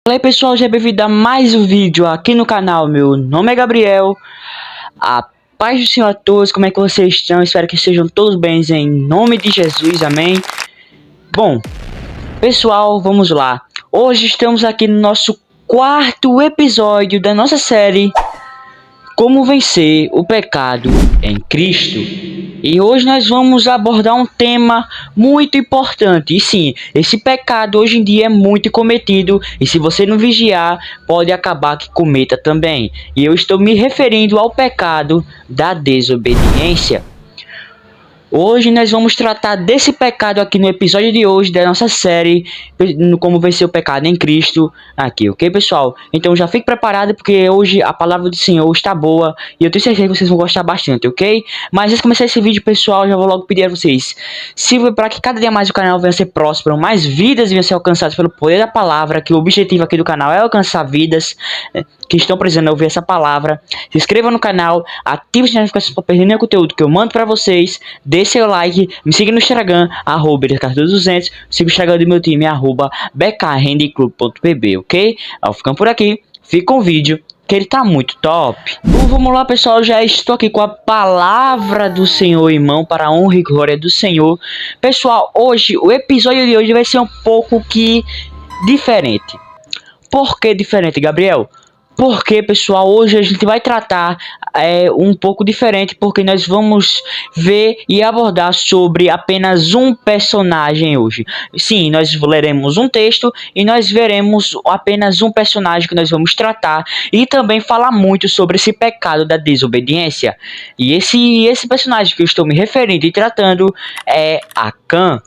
Fala aí pessoal, já bem-vindo a mais um vídeo aqui no canal. Meu nome é Gabriel. A paz do Senhor a todos, como é que vocês estão? Espero que estejam todos bem em nome de Jesus, amém. Bom, pessoal, vamos lá. Hoje estamos aqui no nosso quarto episódio da nossa série Como Vencer o Pecado em Cristo. E hoje nós vamos abordar um tema muito importante. E sim, esse pecado hoje em dia é muito cometido. E se você não vigiar, pode acabar que cometa também. E eu estou me referindo ao pecado da desobediência. Hoje nós vamos tratar desse pecado aqui no episódio de hoje da nossa série Como Vencer o Pecado em Cristo aqui, ok pessoal? Então já fique preparado porque hoje a palavra do Senhor está boa e eu tenho certeza que vocês vão gostar bastante, ok? Mas antes de começar esse vídeo pessoal, já vou logo pedir a vocês, sirva para que cada dia mais o canal venha a ser próspero, mais vidas venham a ser alcançadas pelo poder da palavra, que o objetivo aqui do canal é alcançar vidas que estão precisando ouvir essa palavra. Se inscreva no canal, ative as notificações para perder nenhum conteúdo que eu mando para vocês, dê seu like, me siga no Instagram, @Ricardo200, siga o Instagram do meu time, @bkhandiclub.pb, ok? Ficando por aqui, fica com o vídeo, que ele tá muito top. Bom, vamos lá pessoal, já estou aqui com a palavra do Senhor em mão, para a honra e glória do Senhor. Pessoal, hoje, o episódio de hoje vai ser um pouco que diferente. Por que diferente, Gabriel? Porque, pessoal, hoje a gente vai tratar um pouco diferente, porque nós vamos ver e abordar sobre apenas um personagem hoje. Sim, nós leremos um texto e nós veremos apenas um personagem que nós vamos tratar e também falar muito sobre esse pecado da desobediência. E esse personagem que eu estou me referindo e tratando é Acã.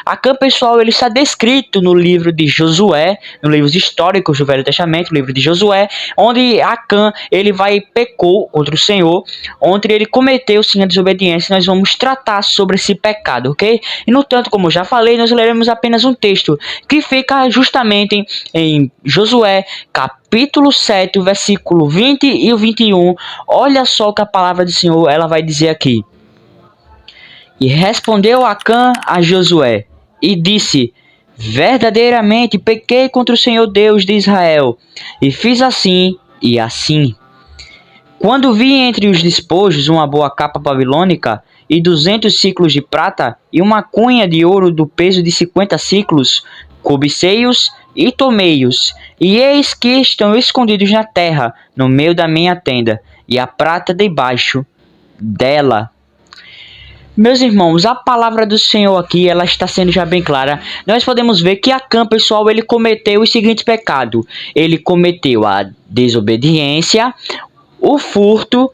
Acã, pessoal, ele está descrito no livro de Josué, no livros históricos do Velho Testamento, no livro de Josué, onde Acã, ele pecou contra o Senhor, onde ele cometeu sim a desobediência. Nós vamos tratar sobre esse pecado, ok? E no tanto, como eu já falei, nós leremos apenas um texto, que fica justamente em Josué, capítulo 7, versículo 20 e o 21. Olha só o que a palavra do Senhor ela vai dizer aqui. E respondeu Acã a Josué, e disse: verdadeiramente pequei contra o Senhor Deus de Israel, e fiz assim e assim. Quando vi entre os despojos uma boa capa babilônica, e 200 ciclos de prata, e uma cunha de ouro do peso de 50 ciclos, cobicei-os e tomei-os, e eis que estão escondidos na terra, no meio da minha tenda, e a prata debaixo dela. Meus irmãos, a palavra do Senhor aqui, ela está sendo já bem clara. Nós podemos ver que Acã, pessoal, ele cometeu o seguinte pecado. Ele cometeu a desobediência, o furto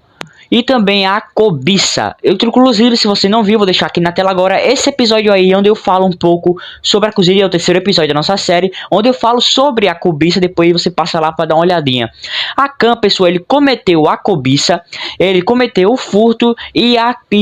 e também a cobiça. Inclusive, se você não viu, vou deixar aqui na tela agora esse episódio aí, onde eu falo um pouco sobre a cozinha. É o terceiro episódio da nossa série, onde eu falo sobre a cobiça. Depois você passa lá para dar uma olhadinha. Acã, pessoal, ele cometeu a cobiça, ele cometeu o furto e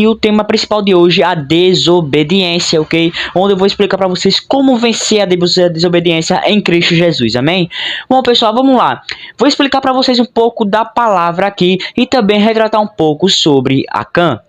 o tema principal de hoje, a desobediência, ok? Onde eu vou explicar para vocês como vencer a desobediência em Cristo Jesus, amém? Bom, pessoal, vamos lá. Vou explicar para vocês um pouco da palavra aqui e também retratar um pouco sobre Acã.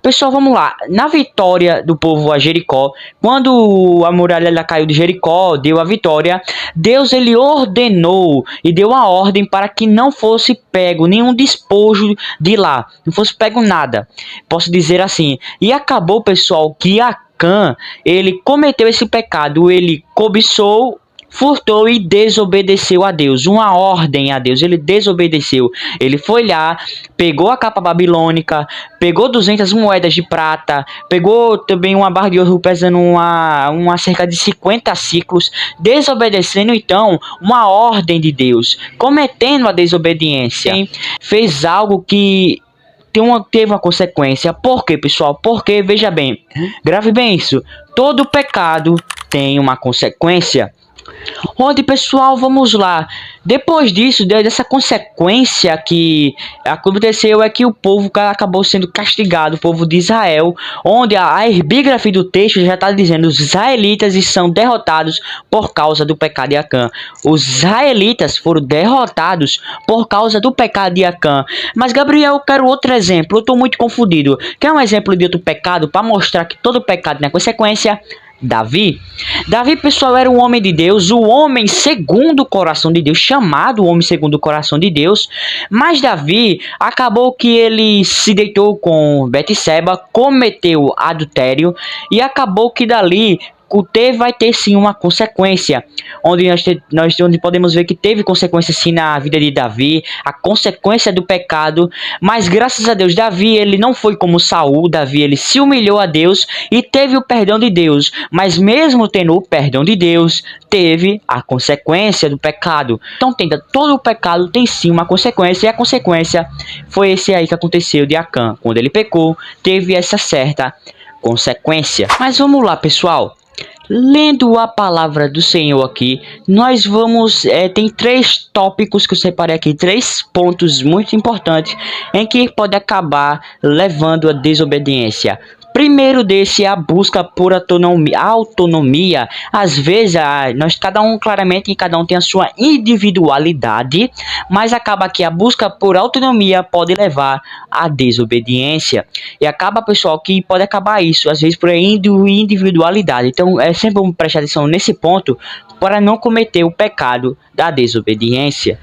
Pessoal, vamos lá. Na vitória do povo a Jericó, quando a muralha caiu de Jericó, deu a vitória, Deus ele ordenou e deu a ordem para que não fosse pego nenhum despojo de lá, não fosse pego nada, posso dizer assim. E acabou, pessoal, que Acã, ele cometeu esse pecado, ele cobiçou, furtou e desobedeceu a Deus, uma ordem a Deus. Ele desobedeceu, ele foi lá, pegou a capa babilônica, pegou 200 moedas de prata, pegou também uma barra de ouro pesando uma cerca de 50 ciclos, desobedecendo então uma ordem de Deus, cometendo a desobediência. Fez algo que teve uma consequência. Por quê, pessoal? Porque, veja bem, grave bem isso, todo pecado tem uma consequência. Onde, pessoal, vamos lá. Depois disso, dessa consequência que aconteceu, é que o povo acabou sendo castigado, o povo de Israel, onde a epígrafe do texto já está dizendo: os israelitas são derrotados por causa do pecado de Acã. Os israelitas foram derrotados por causa do pecado de Acã. Mas, Gabriel, eu quero outro exemplo, eu estou muito confundido. Quer um exemplo de outro pecado para mostrar que todo pecado tem consequência? Davi. Davi, pessoal, era um homem de Deus, o homem segundo o coração de Deus, chamado homem segundo o coração de Deus. Mas Davi acabou que ele se deitou com Betseba, cometeu adultério e acabou que dali vai ter sim uma consequência, onde onde podemos ver que teve consequência sim na vida de Davi, a consequência do pecado. Mas graças a Deus, Davi ele não foi como Saul. Davi ele se humilhou a Deus e teve o perdão de Deus, mas mesmo tendo o perdão de Deus, teve a consequência do pecado. Então todo o pecado tem sim uma consequência, e a consequência foi esse aí que aconteceu de Acã. Quando ele pecou, teve essa certa consequência. Mas vamos lá, pessoal. Lendo a palavra do Senhor aqui, nós vamos, tem 3 tópicos que eu separei aqui, 3 pontos muito importantes em que pode acabar levando a desobediência. Primeiro desse é a busca por autonomia. Às vezes, cada um tem a sua individualidade, mas acaba que a busca por autonomia pode levar à desobediência. E acaba, pessoal, que pode acabar isso, às vezes, por individualidade. Então, é sempre bom prestar atenção nesse ponto para não cometer o pecado da desobediência.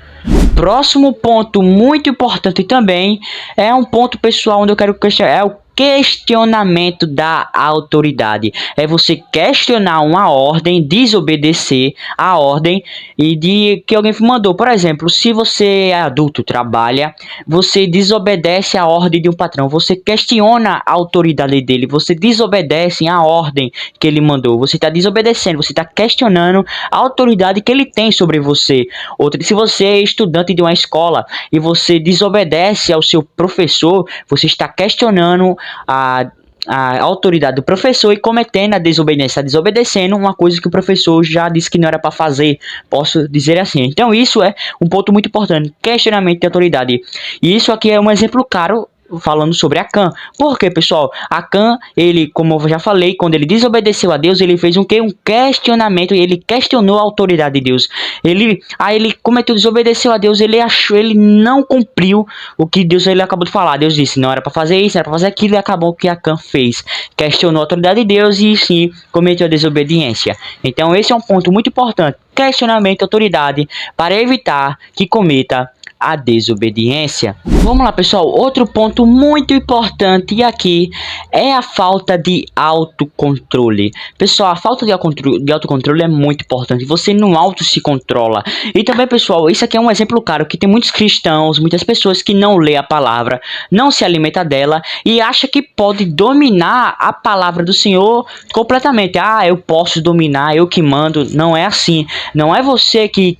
Próximo ponto muito importante também é um ponto, pessoal, onde eu quero questionar, é o questionamento da autoridade. É você questionar uma ordem, desobedecer a ordem e de que alguém mandou. Por exemplo, se você é adulto, trabalha, você desobedece a ordem de um patrão, você questiona a autoridade dele, você desobedece a ordem que ele mandou, você está desobedecendo, você está questionando a autoridade que ele tem sobre você. Outra, se você é estudante de uma escola e você desobedece ao seu professor, você está questionando a autoridade do professor e cometendo a desobediência, desobedecendo uma coisa que o professor já disse que não era para fazer, posso dizer assim. Então isso é um ponto muito importante, questionamento de autoridade. E isso aqui é um exemplo claro falando sobre Acã. Por quê, pessoal? Acã, ele, como eu já falei, quando ele desobedeceu a Deus, ele fez um questionamento, e ele questionou a autoridade de Deus. Ele cometeu, desobedeceu a Deus, ele não cumpriu o que Deus ele acabou de falar. Deus disse, não era para fazer isso, era para fazer aquilo, e acabou que Acã fez. Questionou a autoridade de Deus e sim, cometeu a desobediência. Então esse é um ponto muito importante, questionamento de autoridade, para evitar que cometa a desobediência. Vamos lá, pessoal, outro ponto muito importante aqui é a falta de autocontrole. Pessoal, a falta de autocontrole é muito importante, você não se controla. E também, pessoal, isso aqui é um exemplo claro, que tem muitos cristãos, muitas pessoas que não lê a palavra, não se alimenta dela e acha que pode dominar a palavra do Senhor completamente. Eu posso dominar, eu que mando. Não é assim, não é você que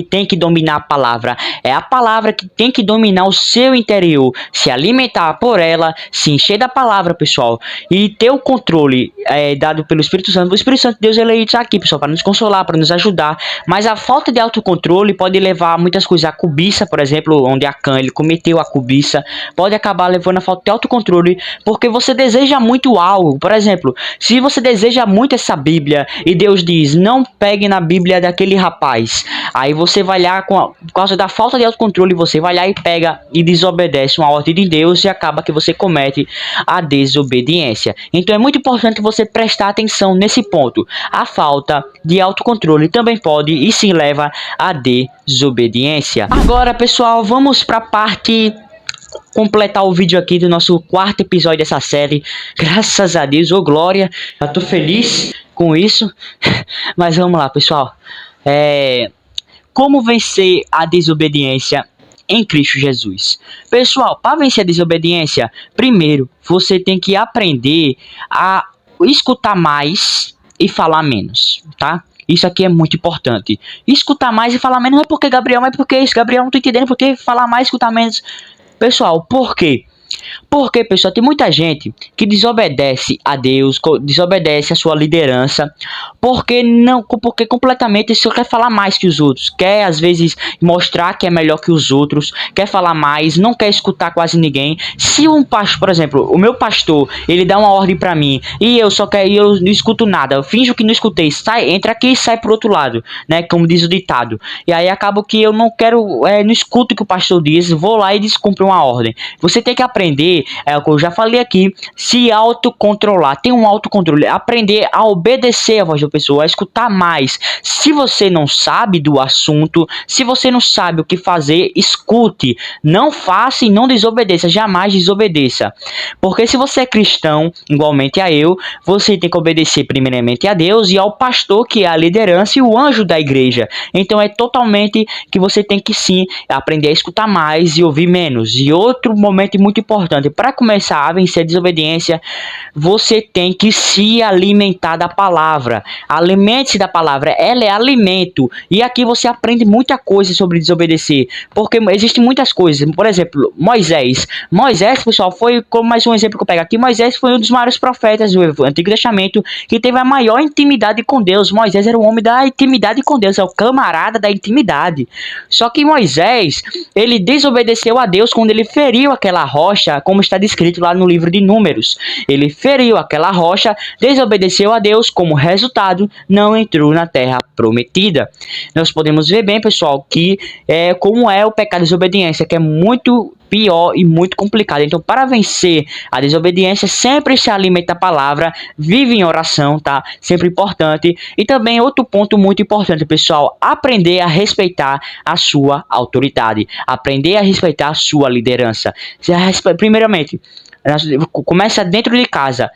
tem que dominar a palavra, é a palavra que tem que dominar o seu interior, se alimentar por ela, se encher da palavra, pessoal, e ter o controle dado pelo Espírito Santo. O Espírito Santo de Deus, ele está aqui, pessoal, para nos consolar, para nos ajudar, mas a falta de autocontrole pode levar a muitas coisas. A cobiça, por exemplo, onde Acã ele cometeu a cobiça, pode acabar levando a falta de autocontrole, porque você deseja muito algo. Por exemplo, se você deseja muito essa Bíblia e Deus diz, não pegue na Bíblia daquele rapaz, aí você vai lá, por causa da falta de autocontrole, você vai lá e pega e desobedece uma ordem de Deus e acaba que você comete a desobediência. Então é muito importante você prestar atenção nesse ponto. A falta de autocontrole também pode e sim leva à desobediência. Agora, pessoal, vamos para a parte completar o vídeo aqui do nosso 4º episódio dessa série. Graças a Deus, ô glória, eu tô feliz com isso. Mas vamos lá, pessoal. Como vencer a desobediência em Cristo Jesus? Pessoal, para vencer a desobediência, primeiro você tem que aprender a escutar mais e falar menos, tá? Isso aqui é muito importante. Escutar mais e falar menos não é porque Gabriel, mas porque isso, Gabriel, não tô entendendo porque falar mais e escutar menos. Pessoal, por quê? Porque, pessoal, tem muita gente que desobedece a Deus, desobedece a sua liderança, porque completamente só quer falar mais que os outros, quer às vezes mostrar que é melhor que os outros, quer falar mais, não quer escutar quase ninguém. Se um pastor, por exemplo, o meu pastor, ele dá uma ordem pra mim e eu não escuto nada, eu finjo que não escutei, entra aqui e sai pro outro lado, né, como diz o ditado. E aí acaba que eu não escuto o que o pastor diz, vou lá e descumpro uma ordem. Você tem que aprender aprender, é o que eu já falei aqui, se autocontrolar, ter um autocontrole, aprender a obedecer a voz da pessoa, a escutar mais. Se você não sabe do assunto, se você não sabe o que fazer, escute, não faça e não desobedeça, jamais desobedeça. Porque se você é cristão, igualmente a eu, você tem que obedecer primeiramente a Deus e ao pastor, que é a liderança e o anjo da igreja. Então é totalmente que você tem que sim aprender a escutar mais e ouvir menos. E outro momento muito importante, para começar a vencer a desobediência, você tem que se alimentar da palavra. Alimente-se da palavra, ela é alimento. E aqui você aprende muita coisa sobre desobedecer, porque existem muitas coisas. Por exemplo, Moisés, pessoal, foi, como mais um exemplo que eu pego aqui, Moisés foi um dos maiores profetas do Antigo Testamento que teve a maior intimidade com Deus. Moisés era o homem da intimidade com Deus, é o camarada da intimidade. Só que Moisés, ele desobedeceu a Deus quando ele feriu aquela rocha, como está descrito lá no livro de Números. Ele feriu aquela rocha, desobedeceu a Deus, como resultado, não entrou na terra prometida. Nós podemos ver bem, pessoal, que como é o pecado de desobediência, que é muito pior e muito complicado. Então, para vencer a desobediência, sempre se alimenta da palavra, vive em oração, tá? Sempre importante. E também outro ponto muito importante, pessoal, aprender a respeitar a sua autoridade, aprender a respeitar a sua liderança. Primeiramente, começa dentro de casa.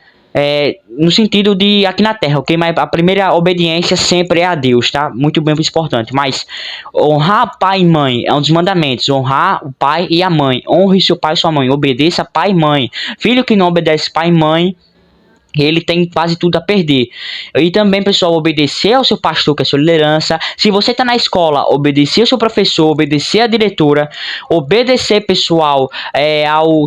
No sentido de aqui na terra, ok? Mas a primeira obediência sempre é a Deus, tá? Muito bem importante. Mas honrar pai e mãe é um dos mandamentos. Honrar o pai e a mãe. Honre seu pai e sua mãe. Obedeça pai e mãe. Filho que não obedece pai e mãe, ele tem quase tudo a perder. E também, pessoal, obedecer ao seu pastor, que é a sua liderança. Se você está na escola, obedecer ao seu professor, obedecer à diretora, obedecer, pessoal,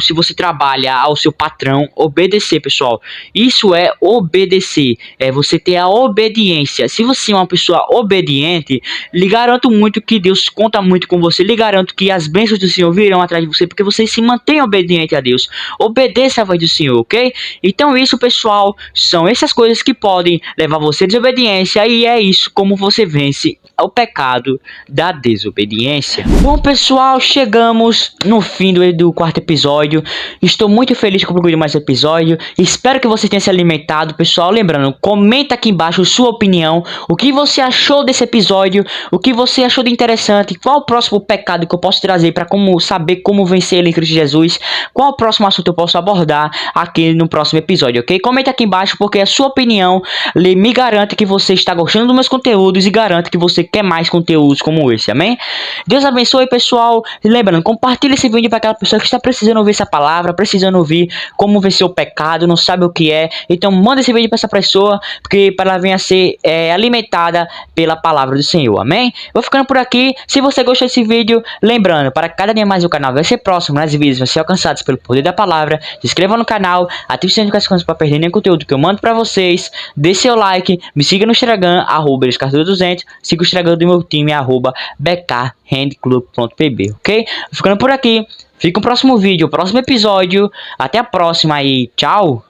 se você trabalha, ao seu patrão, obedecer, pessoal. Isso é obedecer, é você ter a obediência. Se você é uma pessoa obediente, lhe garanto muito que Deus conta muito com você. Lhe garanto que as bênçãos do Senhor virão atrás de você, porque você se mantém obediente a Deus. Obedeça a voz do Senhor, ok? Então isso, pessoal, são essas coisas que podem levar você à desobediência, e é isso como você vence o pecado da desobediência. Bom, pessoal, chegamos no fim do quarto episódio. Estou muito feliz com concluir mais episódio. Espero que você tenha se alimentado, pessoal. Lembrando, comenta aqui embaixo sua opinião, o que você achou desse episódio, o que você achou de interessante, qual o próximo pecado que eu posso trazer para saber como vencer ele em Cristo Jesus, qual o próximo assunto eu posso abordar aqui no próximo episódio, ok? Comenta aqui embaixo, porque a sua opinião me garante que você está gostando dos meus conteúdos e garante que você quer mais conteúdos como esse, amém? Deus abençoe, pessoal. E lembrando, compartilhe esse vídeo para aquela pessoa que está precisando ouvir essa palavra, precisando ouvir como vencer o pecado, não sabe o que é. Então manda esse vídeo para essa pessoa, porque para ela venha a ser alimentada pela palavra do Senhor, amém? Vou ficando por aqui. Se você gostou desse vídeo, lembrando, para cada dia mais o canal vai ser próximo, nas vídeos vão ser alcançados pelo poder da palavra. Se inscreva no canal, ative o sininho das notificações para perder nenhum conteúdo que eu mando para vocês. Dê seu like, me siga no Instagram, @eliscardo200, siga o Instagram do meu time, @bkhandclub.pb, ok? Ficando por aqui, fica o próximo vídeo, o próximo episódio. Até a próxima e tchau!